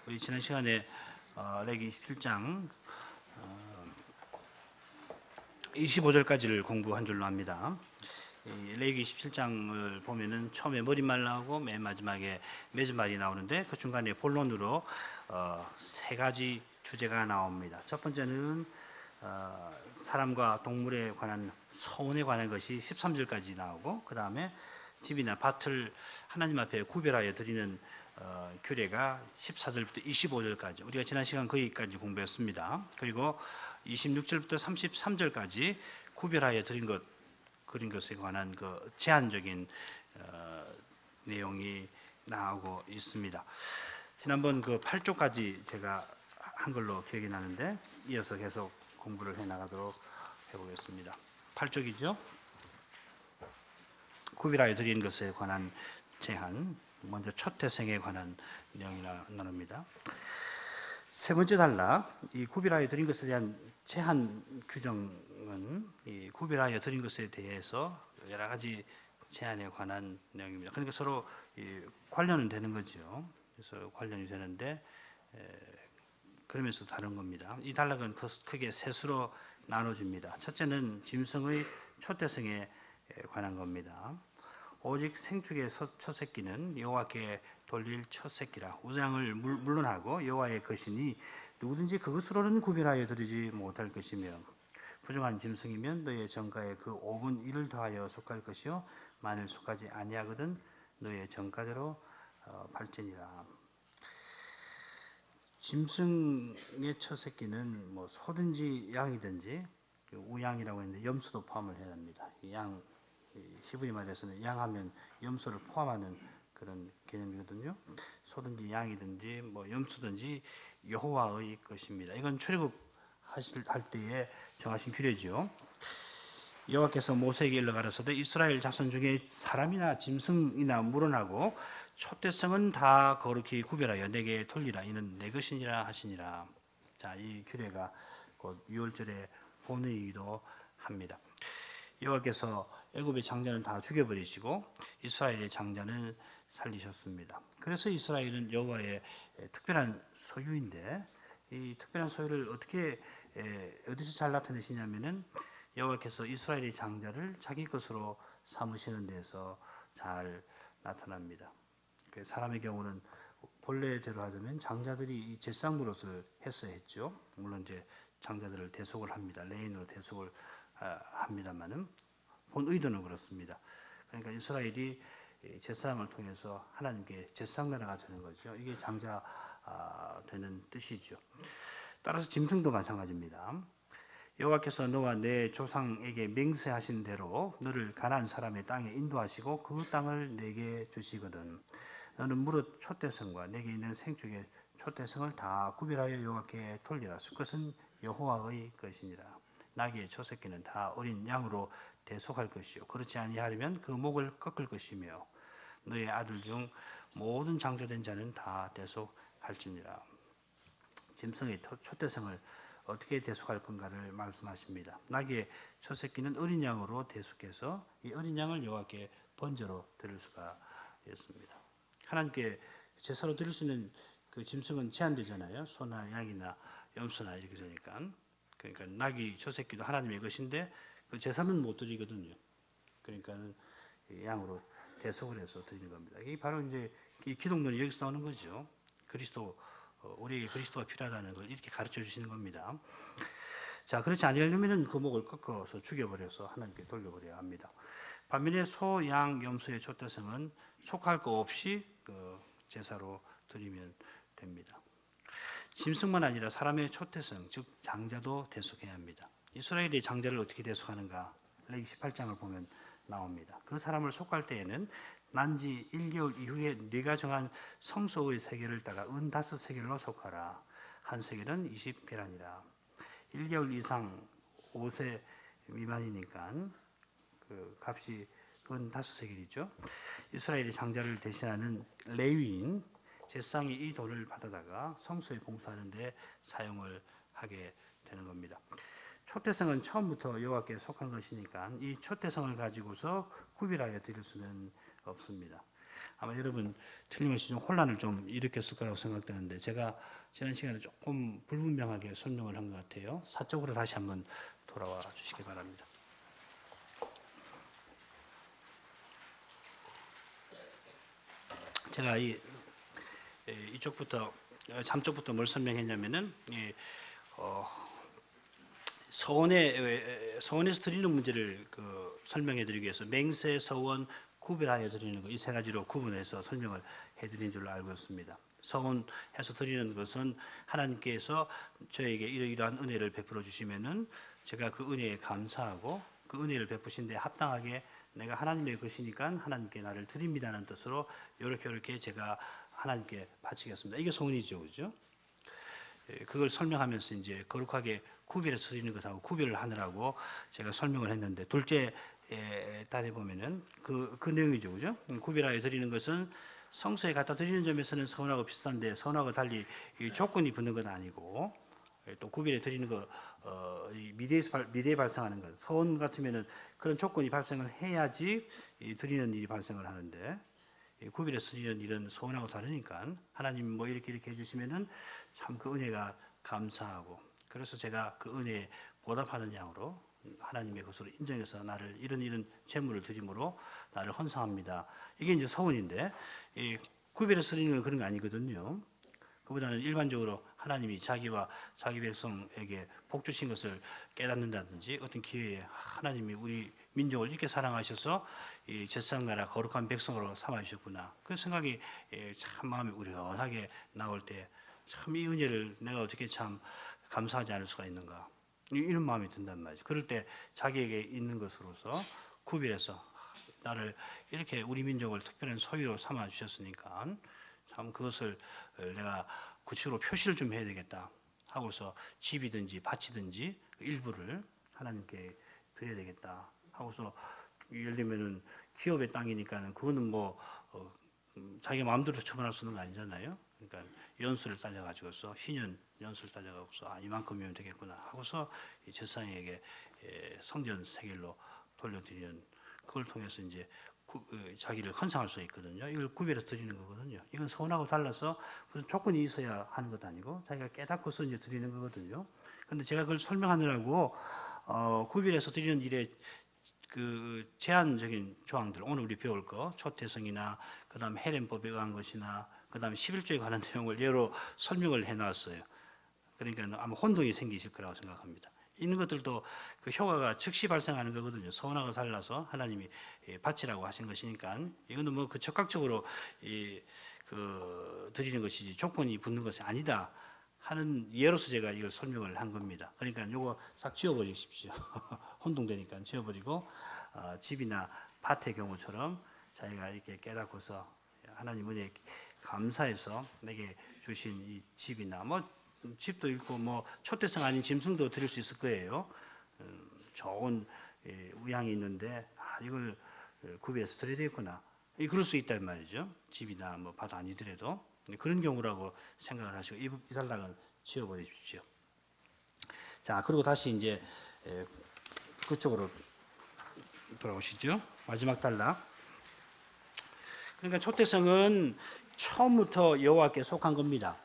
우리 지난 시간에 레위기 27장 25절까지를 공부한 줄로 압니다. 레위기 27장을 보면은 처음에 머릿말 나오고 맨 마지막에 맺은말이 나오는데 그 중간에 본론으로 세 가지 주제가 나옵니다. 첫 번째는 사람과 동물에 관한 서원에 관한 것이 13절까지 나오고, 그 다음에 집이나 밭을 하나님 앞에 구별하여 드리는 규례가 14절부터 25절까지, 우리가 지난 시간 거기까지 공부했습니다. 그리고 26절부터 33절까지 구별하여 그린 것에 관한 그 제한적인 내용이 나오고 있습니다. 지난번 그 8조까지 제가 한 걸로 기억이 나는데, 이어서 계속 공부를 해 나가도록 해보겠습니다. 8쪽이죠. 구별하여 드린 것에 관한 제한, 먼저 첫 태생에 관한 내용이 나눕니다. 세 번째 단락, 이 구별하여 드린 것에 대한 제한 규정은 이 구별하여 드린 것에 대해서 여러 가지 제한에 관한 내용입니다. 그러니까 서로 관련은 되는 거죠. 그래서 관련이 되는데 그러면서 다른 겁니다. 이 단락은 크게 세 수로 나눠집니다. 첫째는 짐승의 초태생에 관한 겁니다. 오직 생축의 첫 새끼는 여호와께 돌릴 첫 새끼라. 우상을 물론하고 여호와의 것이니 누구든지 그것으로는 구별하여 드리지 못할 것이며, 부정한 짐승이면 너의 정가에 그 5분 1을 더하여 속할 것이요 만일 속하지 아니하거든 너의 정가대로 팔지니라. 짐승의 첫 새끼는 뭐 소든지 양이든지, 우양이라고 했는데 염소도 포함을 해야 합니다. 양, 히브리 말에서는 양하면 염소를 포함하는 그런 개념이거든요. 소든지 양이든지 뭐 염소든지 여호와의 것입니다. 이건 출애굽할 때에 정하신 규례죠. 여호와께서 모세에게 일러 가라사대 이스라엘 자손 중에 사람이나 짐승이나 물어나고 촛대성은 다 거룩히 구별하여 내게 돌리라. 이는 내 것이니라 하시니라. 자, 이 규례가 곧 6월절의 본의이기도 합니다. 여호와께서 애굽의 장자는 다 죽여버리시고 이스라엘의 장자는 살리셨습니다. 그래서 이스라엘은 여호와의 특별한 소유인데, 이 특별한 소유를 어디서 잘 나타내시냐면은 여호와께서 이스라엘의 장자를 자기 것으로 삼으시는 데서 잘 나타납니다. 사람의 경우는 본래대로 하자면 장자들이 이 제사물옷을 했어야 했죠. 물론 이제 장자들을 대속을 합니다. 레인으로 대속을 합니다만은 본 의도는 그렇습니다. 그러니까 이스라엘이 제사장을 통해서 하나님께 제사장 나라가 되는 거죠. 이게 장자 되는 뜻이죠. 따라서 짐승도 마찬가지입니다. 여호와께서 너와 내 조상에게 맹세하신 대로 너를 가나안 사람의 땅에 인도하시고 그 땅을 내게 주시거든 너는 무릇 촛대성과 내게 있는 생축의 촛대성을 다 구별하여 여호와께 돌리라. 수컷은 여호와의 것이니라. 나귀의 초새끼는 다 어린 양으로 대속할 것이요 그렇지 아니하려면 그 목을 꺾을 것이며 너의 아들 중 모든 장조된 자는 다 대속할지니라. 짐승의 촛대성을 어떻게 대속할 건가를 말씀하십니다. 나귀의 초새끼는 어린 양으로 대속해서 이 어린 양을 여호와께 번제로 드릴 수가 있습니다. 하나님께 제사로 드릴 수 있는 그 짐승은 제한되잖아요. 소나 양이나 염소나 이렇게 되니까. 그러니까 나귀 초새끼도 하나님의 것인데 그 제사는 못 드리거든요. 그러니까는 양으로 대속을 해서 드리는 겁니다. 이게 바로 이제 이 기독론이 여기서 나오는 거죠. 우리에게 그리스도가 필요하다는 걸 이렇게 가르쳐 주시는 겁니다. 자, 그렇지 않으려면 그 목을 꺾어서 죽여버려서 하나님께 돌려버려야 합니다. 반면에 소, 양, 염소의 촛대성은 속할 거 없이 그 제사로 드리면 됩니다. 짐승만 아니라 사람의 촛대성, 즉 장자도 대속해야 합니다. 이스라엘의 장자를 어떻게 대속하는가? 레위기 18장을 보면 나옵니다. 그 사람을 속할 때에는 난지 1개월 이후에 네가 정한 성소의 세겔을 따가 은 5세겔로 속하라. 한 세겔은 20계란이라. 1개월 이상 5세 미만이니까 그 값이 은 5세겔이죠. 이스라엘의 장자를 대신하는 레위인 제사장이 이 돈을 받아다가 성소에 봉사하는 데 사용을 하게 되는 겁니다. 촛대성은 처음부터 여호와께 속한 것이니까 이 촛대성을 가지고서 구별하여 드릴 수는 없습니다. 아마 여러분 틀림없이 좀 혼란을 좀 일으켰을 거라고 생각되는데 제가 지난 시간에 조금 불분명하게 설명을 한 것 같아요. 사적으로 다시 한번 돌아와 주시기 바랍니다. 제가 이쪽부터 잠쪽부터 뭘 설명했냐면은 서원에서 드리는 문제를 설명해드리기 위해서 맹세, 서원, 구별하여 드리는 것 이 세 가지로 구분해서 설명을 해드린 줄로 알고 있습니다. 서원해서 드리는 것은 하나님께서 저에게 이러이러한 은혜를 베풀어 주시면은 제가 그 은혜에 감사하고 그 은혜를 베푸신 데 합당하게 내가 하나님의 것이니까 하나님께 나를 드립니다는 뜻으로 이렇게 제가 하나님께 바치겠습니다. 이게 서원이죠, 그죠? 그걸 설명하면서 이제 거룩하게 구별해서 드리는 것하고 구별을 하느라고 제가 설명을 했는데 둘째 단에 보면은 그 내용이죠, 그죠? 구별하여 드리는 것은 성소에 갖다 드리는 점에서는 서원하고 비슷한데 서원하고 달리 조건이 붙는 건 아니고 또 구별해 드리는 거 미래에 발생하는 것 서원 같으면은 그런 조건이 발생을 해야지 드리는 일이 발생을 하는데 구별해서 드리는 일은 서원하고 다르니까 하나님 뭐 이렇게 해주시면은 참 그 은혜가 감사하고 그래서 제가 그 은혜에 보답하는 양으로 하나님의 것으로 인정해서 나를 이런 재물을 드림으로 나를 헌상합니다. 이게 이제 서원인데 구별해서 드리는 건 그런 거 아니거든요. 그보다는 일반적으로 하나님이 자기와 자기 백성에게 복 주신 것을 깨닫는다든지 어떤 기회에 하나님이 우리 민족을 이렇게 사랑하셔서 이 제사장나라 거룩한 백성으로 삼아 주셨구나. 그 생각이 참 마음이 우려하게 나올 때 참 이 은혜를 내가 어떻게 참 감사하지 않을 수가 있는가. 이런 마음이 든단 말이죠. 그럴 때 자기에게 있는 것으로서 구별해서 나를 이렇게 우리 민족을 특별한 소유로 삼아 주셨으니까 참 그것을 내가 구체적으로 표시를 좀 해야 되겠다 하고서 집이든지 밭이든지 일부를 하나님께 드려야 되겠다 하고서 예를 들면은 기업의 땅이니까는 그거는 뭐 자기 마음대로 처분할 수 있는 거 아니잖아요. 그러니까 연수를 따져가지고서 희년 연수를 따져가지고서 이만큼이면 되겠구나 하고서 제사장에게 성전 세겔로 돌려드리는 그걸 통해서 이제 자기를 헌상할 수 있거든요. 이걸 구별해서 드리는 거거든요. 이건 서원하고 달라서 무슨 조건이 있어야 하는 것도 아니고 자기가 깨닫고서 이제 드리는 거거든요. 그런데 제가 그걸 설명하느라고 구별해서 드리는 일에 그 제한적인 조항들 오늘 우리 배울 거 초태성이나 그다음 헤렘법에 의한 것이나 그다음 11조에 관한 내용을 예로 설명을 해놨어요. 그러니까 아마 혼동이 생기실 거라고 생각합니다. 이런 것들도 그 효과가 즉시 발생하는 거거든요. 서원하고 달라서 하나님이 바치라고 하신 것이니까 이거는 뭐 그 적극적으로 드리는 것이지 조건이 붙는 것이 아니다 하는 예로서 제가 이걸 설명을 한 겁니다. 그러니까 이거 싹 지워버리십시오. 혼동되니까 지워버리고 집이나 밭의 경우처럼 자기가 이렇게 깨닫고서 하나님 은혜에 감사해서 내게 주신 이 집이나 뭐 집도 있고 뭐 초대성 아닌 짐승도 드릴 수 있을 거예요. 좋은 우양이 있는데 이걸 구비해서 드려야 되겠구나. 그럴 수 있단 말이죠. 집이나 뭐 밭 아니더라도 그런 경우라고 생각을 하시고 이 단락은 지워버리십시오. 자, 그리고 다시 이제 그쪽으로 돌아오시죠. 마지막 단락. 그러니까 초대성은 처음부터 여호와께 속한 겁니다.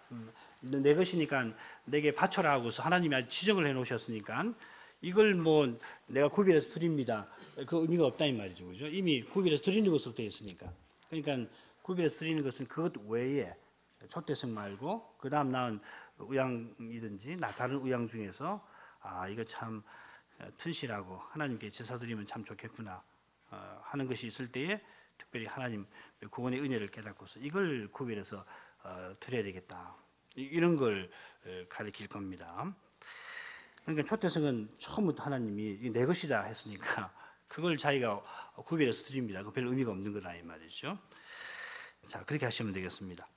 내 것이니까 내게 바쳐라 하고서 하나님이 아주 지정을 해놓으셨으니까 이걸 뭐 내가 구별해서 드립니다. 그 의미가 없다 이 말이죠, 그죠? 이미 구별해서 드리는 것으로 되어 있으니까. 그러니까 구별해서 드리는 것은 그것 외에 초대성 말고 그 다음 나온 우양이든지 다른 우양 중에서 이거 참 튼실하고 하나님께 제사 드리면 참 좋겠구나 하는 것이 있을 때에 특별히 하나님 구원의 은혜를 깨닫고서 이걸 구별해서 드려야 되겠다. 이런 걸 가르칠 겁니다. 그러니까 초대성은 처음부터 하나님이 내 것이다 했으니까 그걸 자기가 구별해서 드립니다. 그 별 의미가 없는 거다 이 말이죠. 자, 그렇게 하시면 되겠습니다.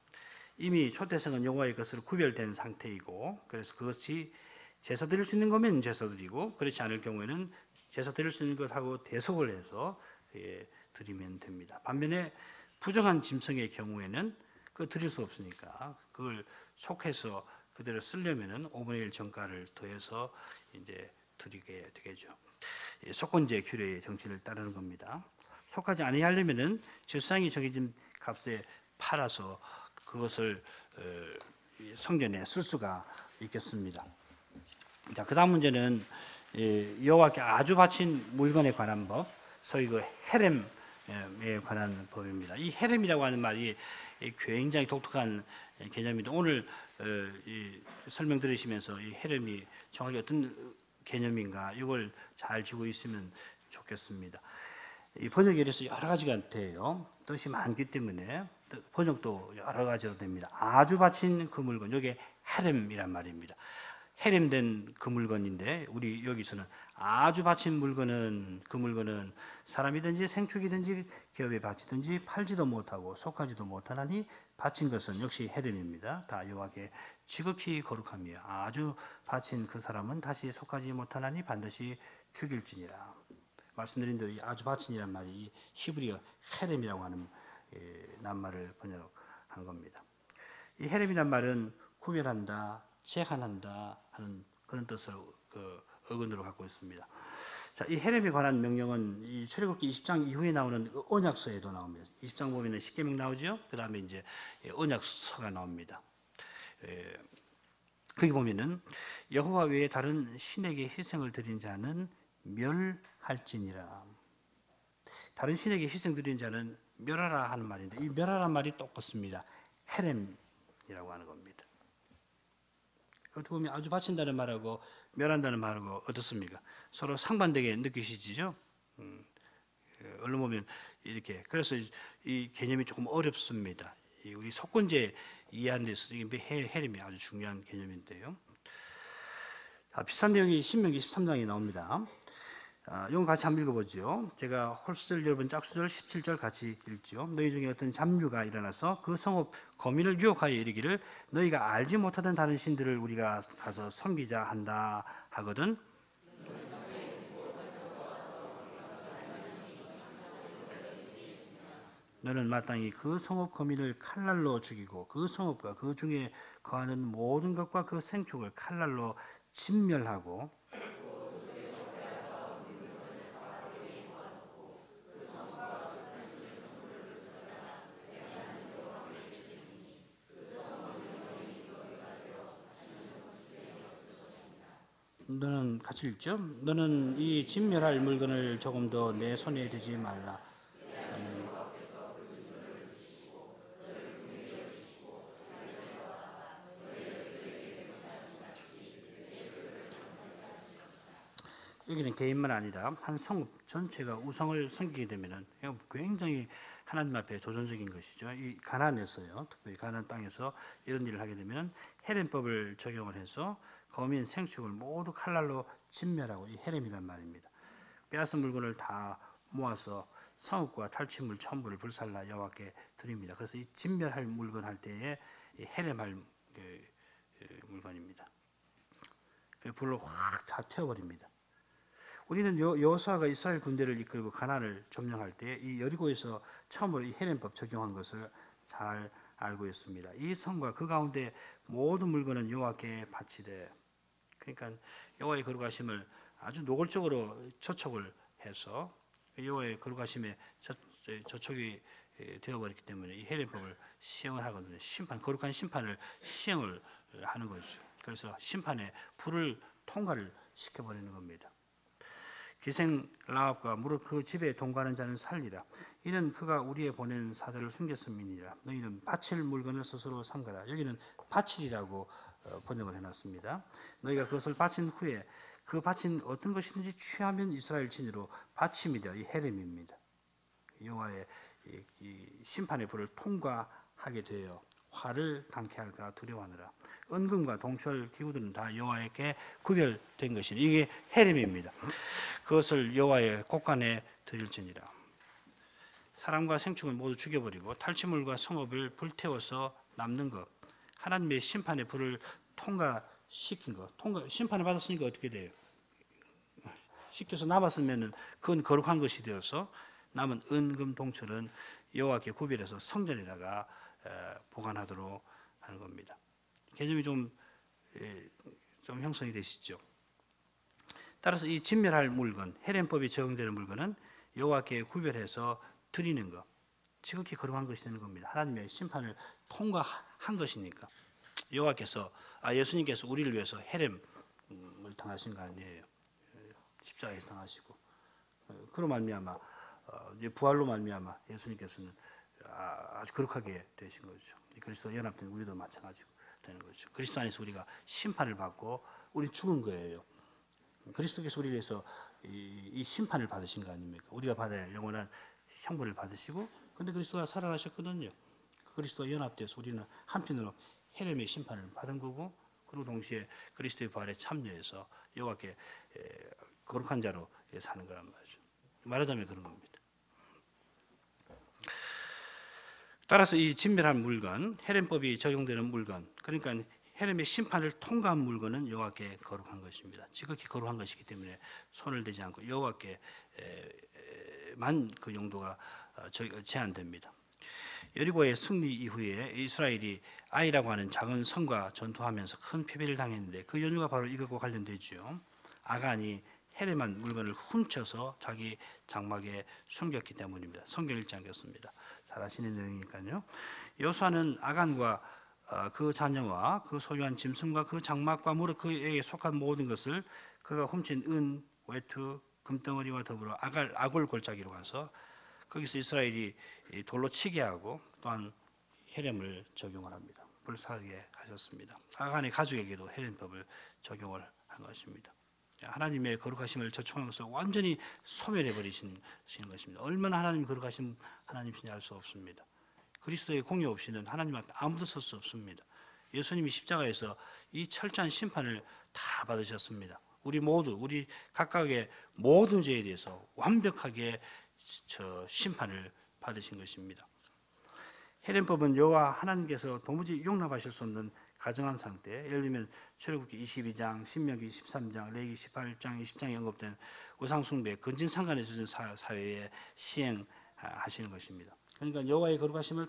이미 초대성은 여호와의 것으로 구별된 상태이고 그래서 그것이 제사 드릴 수 있는 거면 제사 드리고 그렇지 않을 경우에는 제사 드릴 수 있는 것하고 대속을 해서 드리면 됩니다. 반면에 부정한 짐승의 경우에는 그 드릴 수 없으니까 그걸 속해서 그대로 쓰려면은 5분의 1 정가를 더해서 이제 드리게 되겠죠. 속건제 규례의 정신을 따르는 겁니다. 속하지 아니하려면은 제사장이 정해진 값에 팔아서 그것을 이 성전에 쓸 수가 있겠습니다. 자, 그다음 문제는 여호와께 아주 바친 물건에 관한 법, 소위 그 헤렘에 관한 법입니다. 이 헤렘이라고 하는 말이 굉장히 독특한 개념입니다. 오늘 설명 들으시면서 이 헤렘이 정확히 어떤 개념인가 이걸 잘 쥐고 있으면 좋겠습니다. 이 번역에 대해서 여러 가지가 돼요. 뜻이 많기 때문에 번역도 여러 가지로 됩니다. 아주 바친 그 물건, 이게 헤렘이란 말입니다. 헤렘된 그 물건인데 우리 여기서는 아주 바친 물건은 그 물건은 사람이든지 생축이든지 기업에 바치든지 팔지도 못하고 속하지도 못하나니 바친 것은 역시 헤렘입니다. 다 여호와께 지극히 거룩하며 아주 바친 그 사람은 다시 속하지 못하나니 반드시 죽일지니라. 말씀드린 대로 이 아주 바친이란 말이 히브리어 헤렘이라고 하는 낱말을 번역한 겁니다. 이 헤렘이란 말은 구별한다, 제한한다 하는 그런 뜻을 어근으로 갖고 있습니다. 자, 이 헤렘에 관한 명령은 이 출애굽기 20장 이후에 나오는 언약서에도 나옵니다. 20장 보면은 십계명 나오죠. 그 다음에 이제 언약서가 나옵니다. 거기 보면은 여호와 외에 다른 신에게 희생을 드린 자는 멸할지니라. 다른 신에게 희생 드린 자는 멸하라 하는 말인데 이 멸하라는 말이 똑같습니다. 헤렘이라고 하는 겁니다. 어떻게 보면 아주 바친다는 말하고 멸한다는 말하고 어떻습니까? 서로 상반되게 느끼시죠? 얼른 보면 이렇게 그래서 이 개념이 조금 어렵습니다. 우리 속건제 이해하는 데 있어서 헤렘이 아주 중요한 개념인데요. 비슷한 내용이 신명기 13장에 나옵니다. 이거 같이 한번 읽어보죠. 제가 홀수절 여러분 짝수절 17절 같이 읽죠. 너희 중에 어떤 잡류가 일어나서 그 성읍 거민을 유혹하여 이르기를 너희가 알지 못하던 다른 신들을 우리가 가서 섬기자 한다 하거든. 너는 마땅히 그 성읍 거민을 칼날로 죽이고 그 성읍과 그 중에 거하는 모든 것과 그 생축을 칼날로 진멸하고 너는 같이 읽죠. 너는 이 진멸할 물건을 조금 더 내 손에 대지 말라. 여기는 개인만 아니라 한 성읍 전체가 우상을 섬기게 되면은 굉장히 하나님 앞에 도전적인 것이죠. 이 가나안에서요, 특별히 가나안 땅에서 이런 일을 하게 되면 헤렘법을 적용을 해서 거민 생축을 모두 칼날로 진멸하고 이 헤렘이란 말입니다. 빼앗은 물건을 다 모아서 성읍과 탈취물 전부를 불살라 여호와께 드립니다. 그래서 이 진멸할 물건 할 때에 이 헤렘할 물건입니다. 불로 확 다 태워버립니다. 우리는 여호수아가 이스라엘 군대를 이끌고 가나안을 점령할 때 이 여리고에서 처음으로 이 헤렘법 적용한 것을 잘 알고 있습니다. 이 성과 그 가운데 모든 물건은 여호와께 바치되, 그러니까 여호와의 거룩하심을 아주 노골적으로 저촉을 해서 여호와의 거룩하심에 저촉이 되어버렸기 때문에 이 헤렘법을 시행을 하거든요. 거룩한 심판을 시행을 하는 거죠. 그래서 심판의 불을 통과를 시켜버리는 겁니다. 기생 라합과 무릇 그 집에 동거하는 자는 살리라. 이는 그가 우리에 보낸 사자를 숨겼음이니라. 너희는 바칠 물건을 스스로 삼가라. 여기는 바칠이라고 번역을 해놨습니다. 너희가 그것을 바친 후에 그 바친 어떤 것이든지 취하면 이스라엘 진으로 바침이 되어 이 헤렘입니다. 여호와의 이 심판의 불을 통과하게 되어 화를 당케 할까 두려워하느라. 은금과 동철 기구들은 다 여호와에게 구별된 것이니 이게 헤렘입니다. 그것을 여호와의 곳간에 드릴지니라. 사람과 생축을 모두 죽여버리고 탈취물과 성읍을 불태워서 남는 것, 하나님의 심판의 불을 통과시킨 것. 심판을 받았으니까 어떻게 돼요? 시켜서 남았으면 그건 거룩한 것이 되어서 남은 은금 동철은 여호와께 구별해서 성전에다가 보관하도록 하는 겁니다. 개념이 좀 형성이 되시죠. 따라서 이 진멸할 물건, 헤렘법이 적용되는 물건은 여호와께 구별해서 드리는 것, 지극히 거룩한 것이 되는 겁니다. 하나님의 심판을 통과한 것이니까. 여호와께서 예수님께서 우리를 위해서 헤렘을 당하신 거 아니에요. 십자가에서 당하시고 그로 말미암아 부활로 말미암아 예수님께서는 아주 거룩하게 되신 거죠. 그리스도 연합된 우리도 마찬가지고 되는 거죠. 그리스도 안에서 우리가 심판을 받고 우리 죽은 거예요. 그리스도께서 우리를 위해서 이 심판을 받으신 거 아닙니까? 우리가 받아야 할 영원한 형벌을 받으시고, 근데 그리스도가 살아나셨거든요. 그리스도와 연합돼서 우리는 한편으로 헤렘의 심판을 받은 거고, 그리고 동시에 그리스도의 부활에 참여해서 여호와께 거룩한 자로 사는 거란 말이죠. 말하자면 그런 겁니다. 따라서 이 진멸한 물건, 헤렘법이 적용되는 물건, 그러니까 헤렘의 심판을 통과한 물건은 여호와께 거룩한 것입니다. 지극히 거룩한 것이기 때문에 손을 대지 않고 여호와께만 그 용도가 제한됩니다. 여리고의 승리 이후에 이스라엘이 아이라고 하는 작은 성과 전투하면서 큰 패배를 당했는데 그 연유가 바로 이것과 관련되죠. 아간이 헤렘한 물건을 훔쳐서 자기 장막에 숨겼기 때문입니다. 성경 읽지 않겠습니다. 잘 아시는 내용이니까요. 여호수아는 아간과 그 자녀와 그 소유한 짐승과 그 장막과 무릇 그에게 속한 모든 것을 그가 훔친 은, 외투, 금덩어리와 더불어 아골 골짜기로 가서 거기서 이스라엘이 돌로 치게 하고 또한 헤렘을 적용을 합니다. 불사하게 하셨습니다. 아간의 가족에게도 헤렘법을 적용을 한 것입니다. 하나님의 거룩하심을 저촉한 것을 완전히 소멸해 버리시는 것입니다. 얼마나 하나님이 거룩하신 하나님이신지 알 수 없습니다. 그리스도의 공의 없이는 하나님 앞에 아무도 설 수 없습니다. 예수님이 십자가에서 이 철저한 심판을 다 받으셨습니다. 우리 각각의 모든 죄에 대해서 완벽하게 심판을 받으신 것입니다. 헤렘법은 여호와 하나님께서 도무지 용납하실 수 없는 가정한 상태, 예를 들면 출애굽기 22장, 신명기 13장, 레위기 18장, 20장에 언급된 우상숭배, 근친상간에 젖은 사회에 시행하시는 것입니다. 그러니까 여호와의 거룩하심을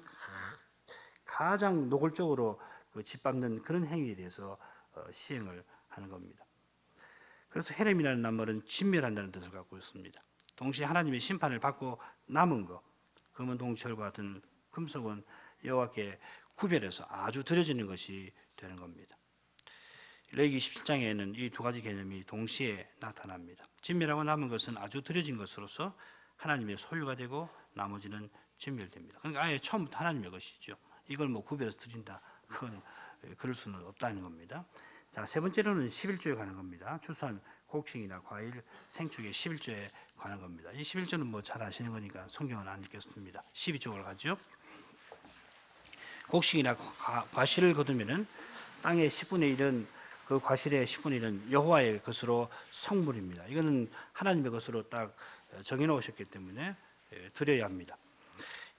가장 노골적으로 짓밟는 그런 행위에 대해서 시행을 하는 겁니다. 그래서 헤렘이라는 낱말은 진멸한다는 뜻을 갖고 있습니다. 동시에 하나님의 심판을 받고 남은 것, 금은 동철과 같은 금속은 여호와께 구별해서 아주 드려지는 것이 되는 겁니다. 레위기 17장에는 이 두 가지 개념이 동시에 나타납니다. 진멸하고 남은 것은 아주 드려진 것으로서 하나님의 소유가 되고 나머지는 진멸됩니다. 그러니까 아예 처음부터 하나님의 것이죠. 이걸 뭐 구별해서 드린다, 그건 그럴 수는 없다는 겁니다. 자, 세 번째로는 11조에 관한 겁니다. 추수한 곡식이나 과일, 생축의 11조에 관한 겁니다. 이 11조는 뭐 잘 아시는 거니까 성경은 안 읽겠습니다. 12조를 가죠. 곡식이나 과실을 거두면은 땅의 10분의 1은 그 과실의 10분의 1은 여호와의 것으로 성물입니다. 이거는 하나님의 것으로 딱 정해놓으셨기 때문에 드려야 합니다.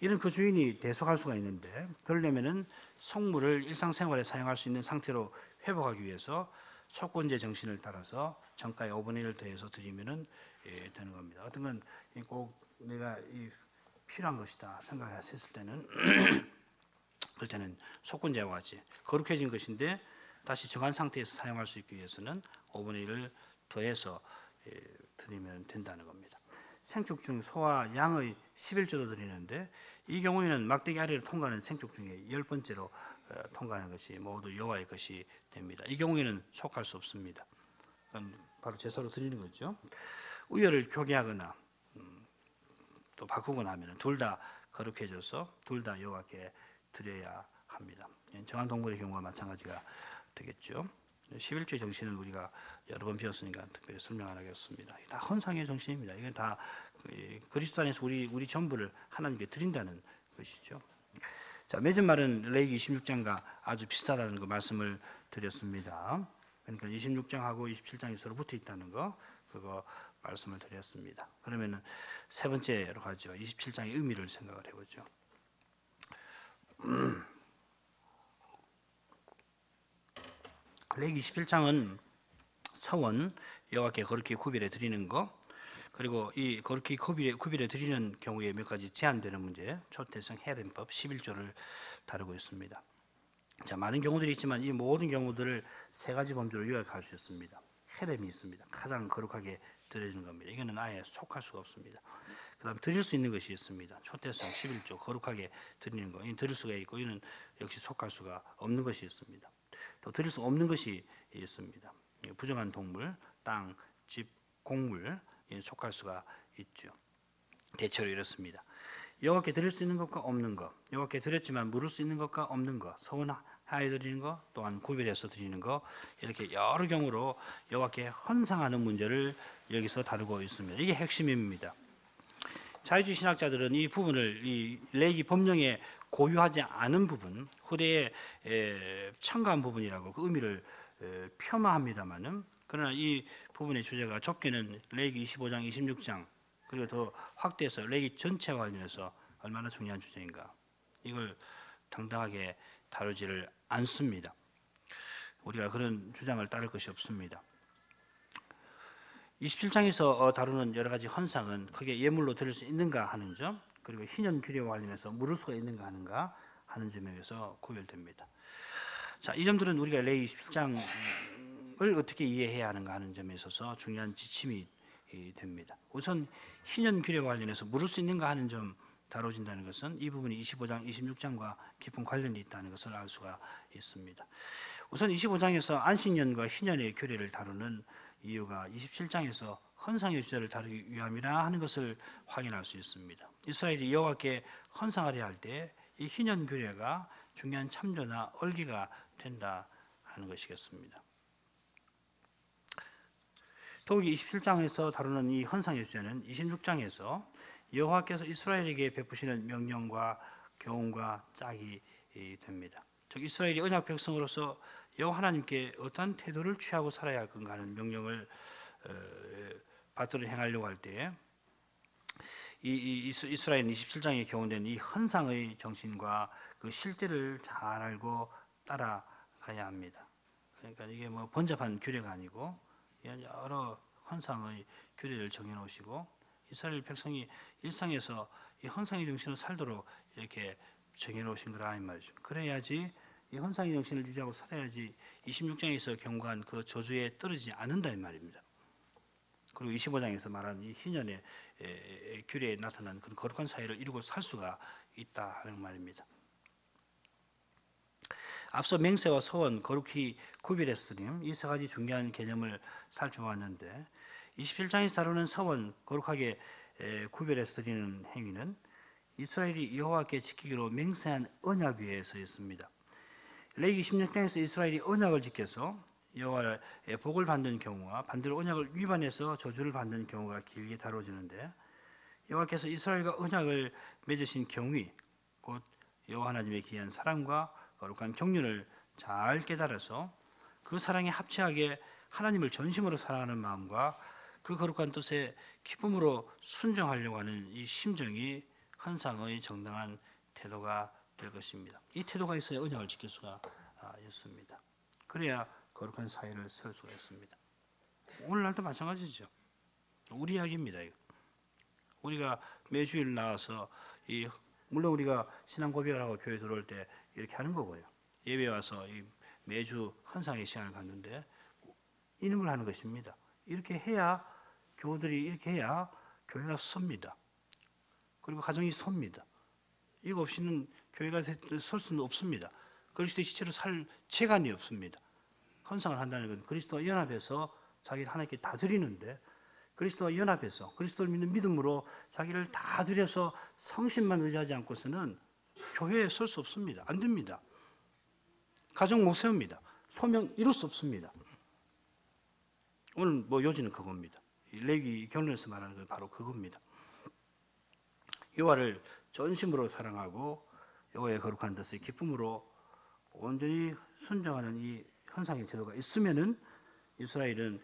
이는 그 주인이 대속할 수가 있는데 그러려면은 성물을 일상생활에 사용할 수 있는 상태로 회복하기 위해서 속건제 정신을 따라서 정가의 5분의 1을 더해서 드리면은 되는 겁니다. 어떤 건 꼭 내가 필요한 것이다 생각했을 때는 그럴 때는 속건제와 같이 거룩해진 것인데 다시 정한 상태에서 사용할 수 있기 위해서는 5분의 1을 더해서 드리면 된다는 겁니다. 생축 중 소와 양의 11조도 드리는데 이 경우에는 막대기 아래를 통과하는 생축 중에 10번째로 통과하는 것이 모두 여호와의 것이 됩니다. 이 경우에는 속할 수 없습니다. 바로 제사로 드리는 거죠. 우열을 표기하거나 또 바꾸거나 하면 둘 다 거룩해져서 둘 다 여호와께 드려야 합니다. 정한 동물의 경우와 마찬가지가 되겠죠. 11조의 정신은 우리가 여러 번 배웠으니까 특별히 설명 안 하겠습니다. 다 헌상의 정신입니다. 이건 다 그리스도 안에서 우리 전부를 하나님께 드린다는 것이죠. 자, 맺은 말은 레위기 26장과 아주 비슷하다는 거 말씀을 드렸습니다. 그러니까 26장하고 27장이 서로 붙어 있다는 거 그거 말씀을 드렸습니다. 그러면은 세 번째로 가죠. 27장의 의미를 생각을 해보죠. 레위기 21장은 서원 여호와께 거룩히 구별해 드리는 거, 그리고 이 거룩히 구별해 드리는 경우에 몇 가지 제한되는 문제, 초태성 헤렘법 11조를 다루고 있습니다. 자, 많은 경우들이 있지만 이 모든 경우들을 세 가지 범주로 요약할 수 있습니다. 헤렘이 있습니다. 가장 거룩하게 드려지는 겁니다. 이거는 아예 속할 수가 없습니다. 그다음 드릴 수 있는 것이 있습니다. 초대성 11조 거룩하게 드리는 거, 이 드릴 수가 있고 이는 역시 속할 수가 없는 것이 있습니다. 또 드릴 수 없는 것이 있습니다. 부정한 동물, 땅, 집, 곡물 속할 수가 있죠. 대체로 이렇습니다. 여호와께 드릴 수 있는 것과 없는 것, 여호와께 드렸지만 물을 수 있는 것과 없는 것, 서운하여 드리는 것, 또한 구별해서 드리는 것, 이렇게 여러 경우로 여호와께 헌상하는 문제를 여기서 다루고 있습니다. 이게 핵심입니다. 자유주의 신학자들은 이 부분을 이 레위기 법령에 고유하지 않은 부분, 후대에 첨가한 부분이라고 그 의미를 폄하합니다만은, 그러나 이 부분의 주제가 좁게는 레위기 25장, 26장 그리고 더 확대해서 레위기 전체와 관련해서 얼마나 중요한 주제인가, 이걸 당당하게 다루지를 않습니다. 우리가 그런 주장을 따를 것이 없습니다. 27장에서 다루는 여러 가지 헌상은 크게 예물로 드릴 수 있는가 하는 점, 그리고 희년 규례와 관련해서 물을 수가 있는가 하는가 하는 점에서 구별됩니다. 자, 이 점들은 우리가 레위 27장을 어떻게 이해해야 하는가 하는 점에 있어서 중요한 지침이 됩니다. 우선 희년 규례와 관련해서 물을 수 있는가 하는 점 다뤄진다는 것은 이 부분이 25장, 26장과 깊은 관련이 있다는 것을 알 수가 있습니다. 우선 25장에서 안식년과 희년의 규례를 다루는 이유가 27장에서 헌상의 주제를 다루기 위함이라 하는 것을 확인할 수 있습니다. 이스라엘이 여호와께 헌상하려 할 때 이 희년 규례가 중요한 참조나 얼기가 된다 하는 것이겠습니다. 더욱이 27장에서 다루는 이 헌상의 주제는 26장에서 여호와께서 이스라엘에게 베푸시는 명령과 교훈과 짝이 됩니다. 즉 이스라엘이 언약 백성으로서 여호와 하나님께 어떤 태도를 취하고 살아야 할 건가 하는 명령을 받들어 행하려고 할 때 이스라엘 27장에 경험된 이 헌상의 정신과 그 실제를 잘 알고 따라가야 합니다. 그러니까 이게 뭐 번잡한 규례가 아니고 여러 헌상의 규례를 정해놓으시고 이스라엘 백성이 일상에서 이 헌상의 정신을 살도록 이렇게 정해놓으신 거라 이 말이죠. 그래야지 이 헌상의 정신을 유지하고 살아야지 26장에서 경고한 그 저주에 떨어지지 않는다 이 말입니다. 그리고 25장에서 말한 이 희년의 규례에 나타난 그런 거룩한 사회를 이루고 살 수가 있다 하는 말입니다. 앞서 맹세와 서원, 거룩히 구별해서 드림, 이 세 가지 중요한 개념을 살펴봤는데 27장에서 다루는 서원, 거룩하게 구별해서 드리는 행위는 이스라엘이 여호와께 지키기로 맹세한 언약 위에 서 있습니다. 레위기 16장에서 이스라엘이 언약을 지켜서 여호와의 복을 받는 경우와 반대로 언약을 위반해서 저주를 받는 경우가 길게 다뤄지는데, 여호와께서 이스라엘과 언약을 맺으신 경위, 곧 여호와 하나님의 귀한 사랑과 거룩한 경륜을 잘 깨달아서 그 사랑에 합치하게 하나님을 전심으로 사랑하는 마음과 그 거룩한 뜻에 기쁨으로 순종하려고 하는 이 심정이 헌상의 정당한 태도가 될 것입니다. 이 태도가 있어야 언약을 지킬 수가 있습니다. 그래야 거룩한 사회를 설 수가 있습니다. 오늘날도 마찬가지죠. 우리 이야기입니다. 이거. 우리가 매주일 나와서 물론 우리가 신앙 고백을 하고 교회 들어올 때 이렇게 하는 거고요. 예배 와서 매주 헌상의 시간을 갖는데 이런 걸 하는 것입니다. 이렇게 해야 교우들이 이렇게 해야 교회가 섭니다. 그리고 가정이 섭니다. 이거 없이는 교회가 설 수는 없습니다. 그리스도의 시체로 살 재간이 없습니다. 헌상을 한다는 건 그리스도와 연합해서 자기를 하나님께 다 드리는데, 그리스도와 연합해서 그리스도를 믿는 믿음으로 자기를 다 드려서 성신만 의지하지 않고서는 교회에 설 수 없습니다. 안 됩니다. 가정 못 세웁니다. 소명 이룰 수 없습니다. 오늘 뭐 요지는 그겁니다. 레위기 결론에서 말하는 건 바로 그겁니다. 여호와를 전심으로 사랑하고 여호와의 거룩한 뜻에 기쁨으로 온전히 순종하는 이 헌상의 태도가 있으면은 이스라엘은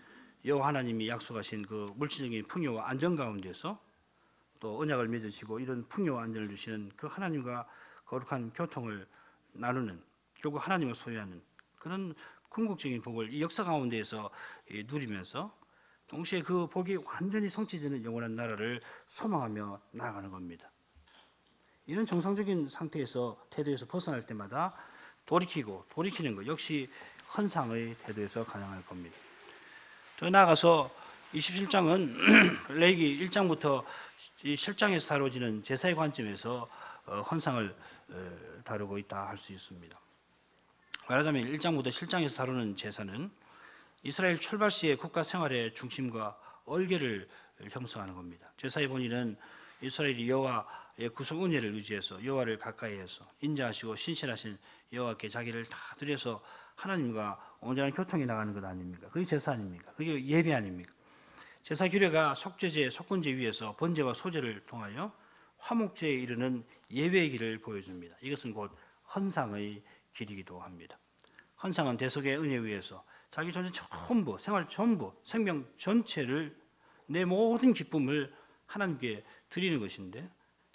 여호와 하나님이 약속하신 그 물질적인 풍요와 안전 가운데서 또 언약을 맺으시고 이런 풍요와 안전을 주시는 그 하나님과 거룩한 교통을 나누는, 결국 하나님을 소유하는 그런 궁극적인 복을 이 역사 가운데에서 누리면서 동시에 그 복이 완전히 성취되는 영원한 나라를 소망하며 나아가는 겁니다. 이런 정상적인 상태에서 태도에서 벗어날 때마다 돌이키는 것 역시 헌상의 태도에서 가능할 겁니다. 더 나아가서 27장은 레위기 1장부터 이 실장에서 다뤄지는 제사의 관점에서 헌상을 다루고 있다 할 수 있습니다. 말하자면 1장부터 실장에서 다루는 제사는 이스라엘 출발 시의 국가 생활의 중심과 얼개를 형성하는 겁니다. 제사의 본의는 이스라엘이 여호와의 구속 은혜를 의지해서 여호와를 가까이해서 인자하시고 신실하신 여호와께 자기를 다 드려서 하나님과 온전한 교통이 나가는 것 아닙니까? 그게 제사 아닙니까? 그게 예배 아닙니까? 제사 규례가 속죄제, 속건제 위에서 번제와 소제를 통하여 화목제에 이르는 예배의 길을 보여줍니다. 이것은 곧 헌상의 길이기도 합니다. 헌상은 대속의 은혜 위에서 자기 존재 전부, 생활 전부, 생명 전체를 내 모든 기쁨을 하나님께 드리는 것인데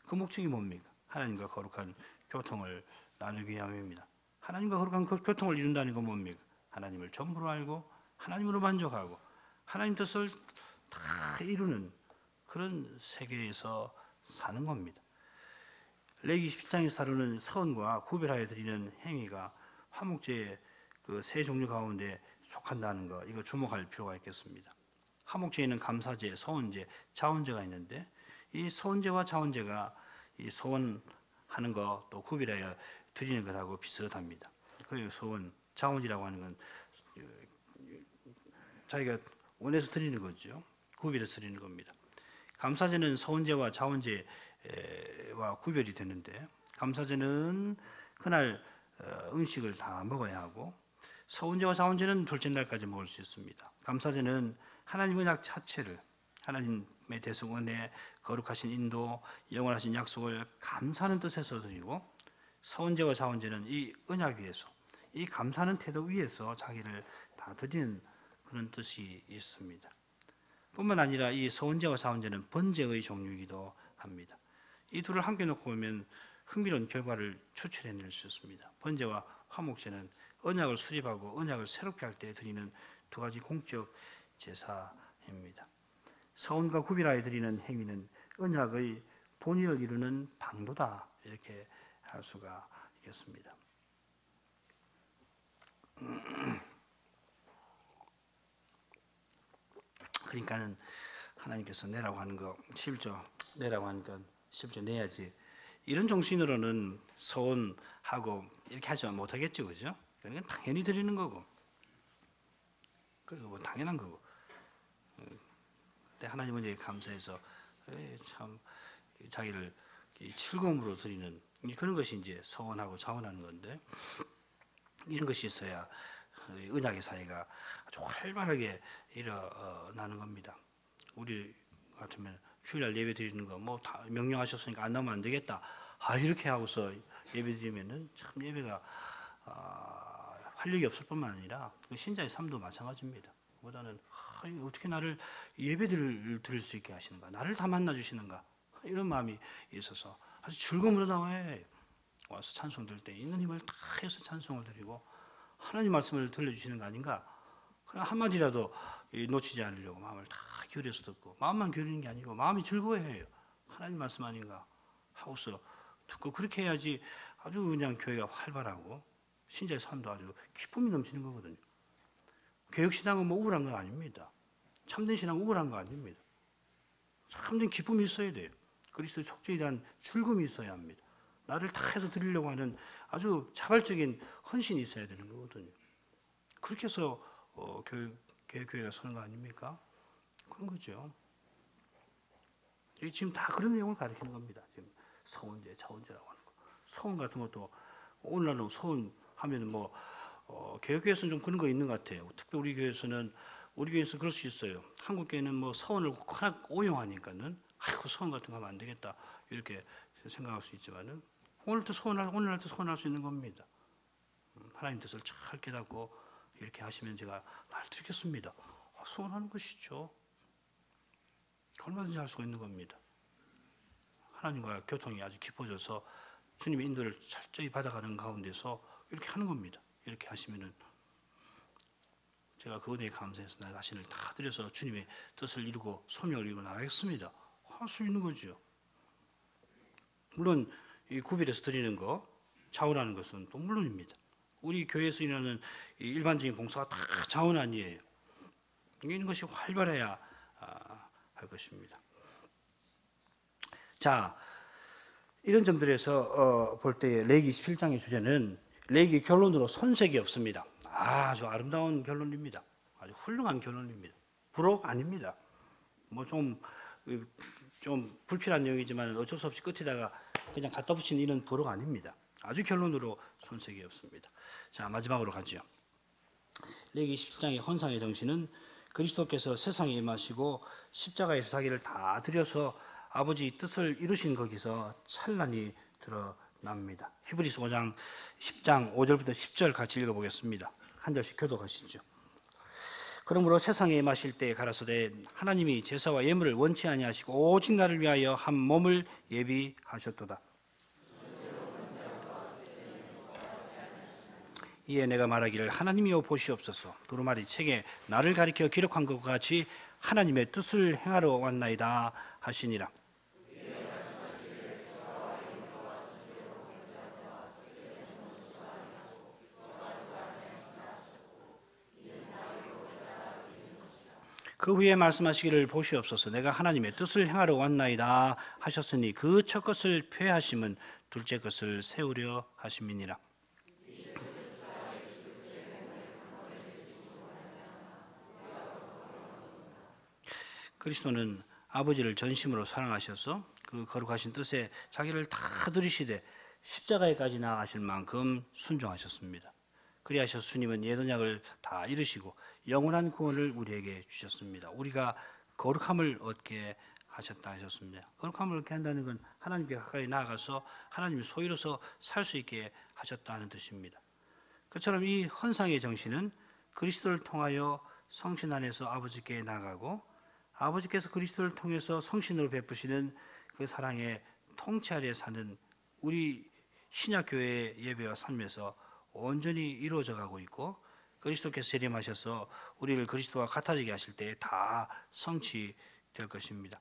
그 목적이 뭡니까? 하나님과 거룩한 교통을 나누기 위함입니다. 하나님과 거룩한 그 교통을 이룬다는 건 뭡니까? 하나님을 전부로 알고 하나님으로 만족하고 하나님 뜻을 다 이루는 그런 세계에서 사는 겁니다. 레위기 17장에서 다루는 서원과 구별하여 드리는 행위가 화목제의 그 세 종류 가운데 속한다는 거, 이거 주목할 필요가 있겠습니다. 화목제에는 감사제, 서원제, 자원제가 있는데 이 서원제와 자원제가 이 소원하는 거 또 구별하여 드리는 것하고 비슷합니다. 그 소원, 자원이라고 하는 건 자기가 원해서 드리는 거죠. 구별해서 드리는 겁니다. 감사제는 서원제와 자원제와 구별이 되는데 감사제는 그날 음식을 다 먹어야 하고 서원제와 자원제는 둘째 날까지 먹을 수 있습니다. 감사제는 하나님의 언약 자체를 하나님의 대속 은혜, 거룩하신 인도, 영원하신 약속을 감사하는 뜻에서 드리고 서원제와 자원제는 이 언약 위에서 이 감사하는 태도 위에서 자기를 다 드리는 그런 뜻이 있습니다. 뿐만 아니라 이 서원제와 자원제는 번제의 종류이기도 합니다. 이 둘을 함께 놓고 보면 흥미로운 결과를 추출해낼 수 있습니다. 번제와 화목제는 언약을 수립하고 언약을 새롭게 할 때 드리는 두 가지 공적 제사입니다. 서원과 구별하여 드리는 행위는 언약의 본의를 이루는 방도다 이렇게 할 수가 있겠습니다. 그러니까는 하나님께서 내라고 하는 거 11조 내라고 하는 건 11조 내야지 이런 정신으로는 서원하고 이렇게 하지 못하겠죠, 그죠? 그러니까 당연히 드리는 거고, 그리고 뭐 당연한 거고. 근데 하나님은 이제 감사해서 참 자기를 즐거움으로 드리는 그런 것이 이제 서원하고 자원하는 건데 이런 것이 있어야 언약의 사회가 아주 활발하게 일어나는 겁니다. 우리 같으면 휴일날 예배 드리는 거 뭐 다 명령하셨으니까 안 나오면 안 되겠다. 이렇게 하고서 예배 드리면은 참 예배가 활력이 없을 뿐만 아니라 신자의 삶도 마찬가지입니다. 보다는 어떻게 나를 예배를 드릴 수 있게 하시는가, 나를 다 만나 주시는가 이런 마음이 있어서 아주 즐거움으로 나와야 해요. 와서 찬송 드릴 때 있는 힘을 다 해서 찬송을 드리고 하나님 말씀을 들려주시는 거 아닌가. 그냥 한마디라도 놓치지 않으려고 마음을 다 기울여서 듣고 마음만 기울이는 게 아니고 마음이 즐거워해요. 하나님 말씀 아닌가 하고서 듣고 그렇게 해야지 아주 그냥 교회가 활발하고 신자의 삶도 아주 기쁨이 넘치는 거거든요. 개혁신앙은 뭐 우울한 건 아닙니다. 참된 신앙은 우울한 거 아닙니다. 참된 기쁨이 있어야 돼요. 그리스도의 속죄에 대한 즐거움이 있어야 합니다. 나를 다 해서 드리려고 하는 아주 자발적인 헌신이 있어야 되는 거거든요. 그렇게 해서 교회가 서는 거 아닙니까? 그런 거죠. 지금 다 그런 내용을 가르치는 겁니다. 지금 서원제, 자원제라고 하는 거. 서원 같은 것도 오늘날로 서원하면 뭐 개혁교회에서는 좀 그런 거 있는 것 같아요. 특히 우리 교회에서 그럴 수 있어요. 한국 교회는 뭐 서원을 워낙 오용하니까는 아이고 서원 같은 거 하면 안 되겠다 이렇게 생각할 수 있지만은 오늘날도 서원할 수 있는 겁니다. 하나님 뜻을 잘 깨닫고 이렇게 하시면 제가 말 드리겠습니다. 서원하는 것이죠. 얼마든지 할 수가 있는 겁니다. 하나님과 교통이 아주 깊어져서 주님의 인도를 철저히 받아가는 가운데서 이렇게 하는 겁니다. 이렇게 하시면은 제가 그 은혜에 감사해서 나 자신을 다 드려서 주님의 뜻을 이루고 소명을 이루고 나가겠습니다. 할 수 있는 거죠. 물론 이 구별해서 드리는 거, 자원하는 것은 또 물론입니다. 우리 교회에서 일하는 일반적인 봉사가 다 자원 아니에요. 이런 것이 활발해야 할 것입니다. 자, 이런 점들에서 볼 때 레위기 17장의 주제는 레위기 결론으로 손색이 없습니다. 아주 아름다운 결론입니다. 아주 훌륭한 결론입니다. 부록 아닙니다. 뭐 좀 불필요한 내용이지만 어쩔 수 없이 끝에다가 그냥 갖다 붙이는 이런 부록 아닙니다. 아주 결론으로 손색이 없습니다. 자, 마지막으로 가죠. 레위기 17장의 헌상의 정신은 그리스도께서 세상에 임하시고 십자가에서 자기를 다 드려서 아버지 뜻을 이루신 거기서 찬란히 드러납니다. 히브리서 5장 10장 5절부터 10절 같이 읽어보겠습니다. 한 절씩 교독하시죠. 그러므로 세상에 임하실 때 가라사대 하나님이 제사와 예물을 원치 아니하시고 오직 나를 위하여 한 몸을 예비하셨도다. 이에 내가 말하기를 하나님이여 보시옵소서. 두루마리 책에 나를 가리켜 기록한 것과 같이 하나님의 뜻을 행하러 왔나이다 하시니라. 그 후에 말씀하시기를 보시옵소서. 내가 하나님의 뜻을 행하러 왔나이다 하셨으니 그 첫 것을 폐하심은 둘째 것을 세우려 하심이니라. 그리스도는 아버지를 전심으로 사랑하셔서 그 거룩하신 뜻에 자기를 다 들이시되 십자가에까지 나아가실 만큼 순종하셨습니다. 그리하셔서 주님은 옛 언약을 다 이루시고 영원한 구원을 우리에게 주셨습니다. 우리가 거룩함을 얻게 하셨다 하셨습니다. 거룩함을 얻게 한다는 건 하나님께 가까이 나아가서 하나님의 소유로서 살 수 있게 하셨다는 뜻입니다. 그처럼 이 헌상의 정신은 그리스도를 통하여 성신 안에서 아버지께 나가고 아버지께서 그리스도를 통해서 성신으로 베푸시는 그 사랑의 통치 아래 사는 우리 신약교회의 예배와 삶에서 온전히 이루어져 가고 있고 그리스도께서 재림하셔서 우리를 그리스도와 같아지게 하실 때 다 성취될 것입니다.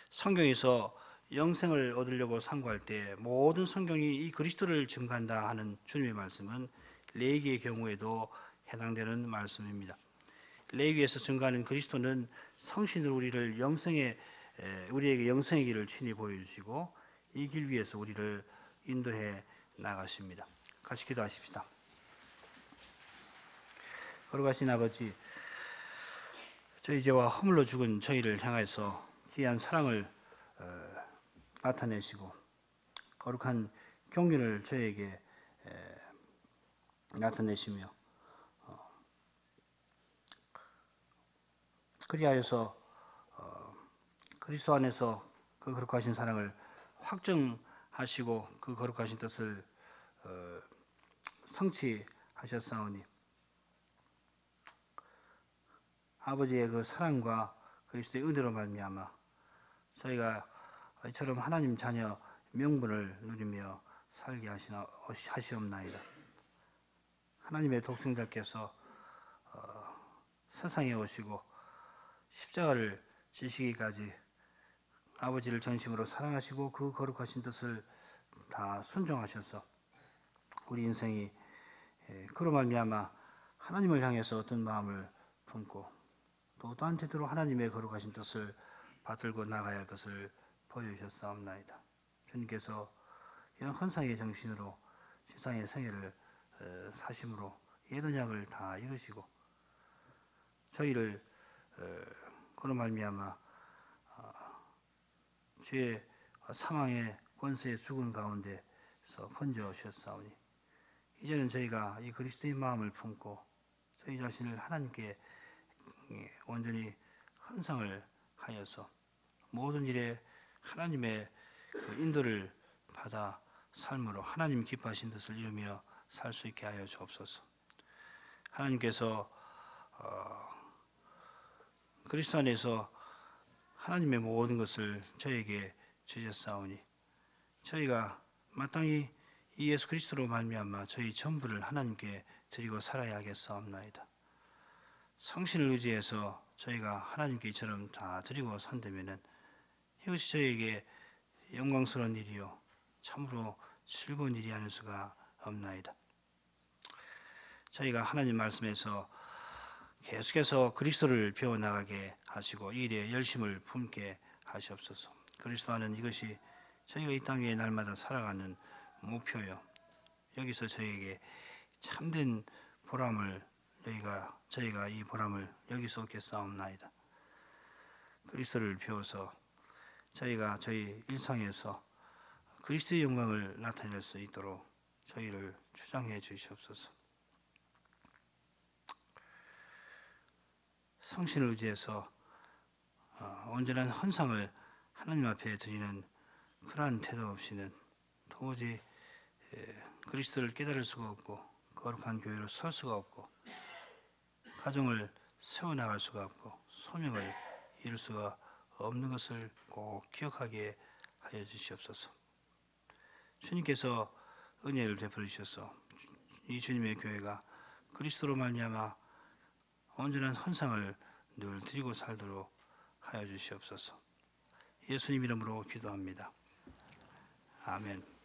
성경에서 영생을 얻으려고 상고할 때 모든 성경이 이 그리스도를 증거한다 하는 주님의 말씀은 레위기의 경우에도 해당되는 말씀입니다. 레위기에서 증거하는 그리스도는 성신으로 우리를 우리에게 영생의 길을 친히 보여주시고 이 길 위에서 우리를 인도해 나가십니다. 같이 기도하십시다. 거룩하신 아버지, 저희 죄와 허물로 죽은 저희를 향해서 귀한 사랑을 나타내시고 거룩한 경륜을 저에게 나타내시며 그리하여서 그리스도 안에서 그 거룩하신 사랑을 확증하시고 그 거룩하신 뜻을 성취하셨사오니 아버지의 그 사랑과 그리스도의 은혜로 말미암아 저희가 이처럼 하나님 자녀 명분을 누리며 살게 하시옵나이다. 하나님의 독생자께서 세상에 오시고 십자가를 지시기까지 아버지를 전심으로 사랑하시고 그 거룩하신 뜻을 다 순종하셔서 우리 인생이 그로 말미암아 하나님을 향해서 어떤 마음을 품고 또 또한 태도로 하나님의 거룩하신 뜻을 받들고 나가야 할 것을 보여주셨사옵나이다. 주님께서 이런 헌상의 정신으로 세상의 생애를 사심으로 옛 언약을 다 이루시고 저희를 그로 말미암아 죄의 사망의 권세의 죽은 가운데서 건져 주셨사오니 이제는 저희가 이 그리스도의 마음을 품고 저희 자신을 하나님께 온전히 헌상을 하여서 모든 일에 하나님의 그 인도를 받아 삶으로 하나님 기뻐하신 뜻을 이루며 살 수 있게 하여 주옵소서. 하나님께서 그리스도 안에서 하나님의 모든 것을 저에게 주셨사오니 저희가 마땅히 이 예수 그리스도로 말미암아 저희 전부를 하나님께 드리고 살아야 하겠사옵나이다. 성신을 의지해서 저희가 하나님께 이처럼 다 드리고 산다면은 이것이 저희에게 영광스러운 일이요 참으로 즐거운 일이 아닐 수가 없나이다. 저희가 하나님 말씀에서 계속해서 그리스도를 배워나가게 하시고 이 일에 열심을 품게 하시옵소서. 그리스도 안은 이것이 저희가 이 땅에 날마다 살아가는 목표요. 여기서 저희에게 참된 보람을 저희가 이 보람을 여기서 얻겠사옵나이다. 그리스도를 배워서 저희가 저희 일상에서 그리스도의 영광을 나타낼 수 있도록 저희를 주장해 주시옵소서. 성신을 의지해서 온전한 헌상을 하나님 앞에 드리는 그러한 태도 없이는 도무지 그리스도를 깨달을 수가 없고 거룩한 교회로 설 수가 없고 가정을 세워나갈 수가 없고 소명을 이룰 수가 없는 것을 꼭 기억하게 하여 주시옵소서. 주님께서 은혜를 베풀으셔서 이 주님의 교회가 그리스도로 말미암아 온전한 헌상을 늘 드리고 살도록 하여 주시옵소서. 예수님 이름으로 기도합니다. 아멘.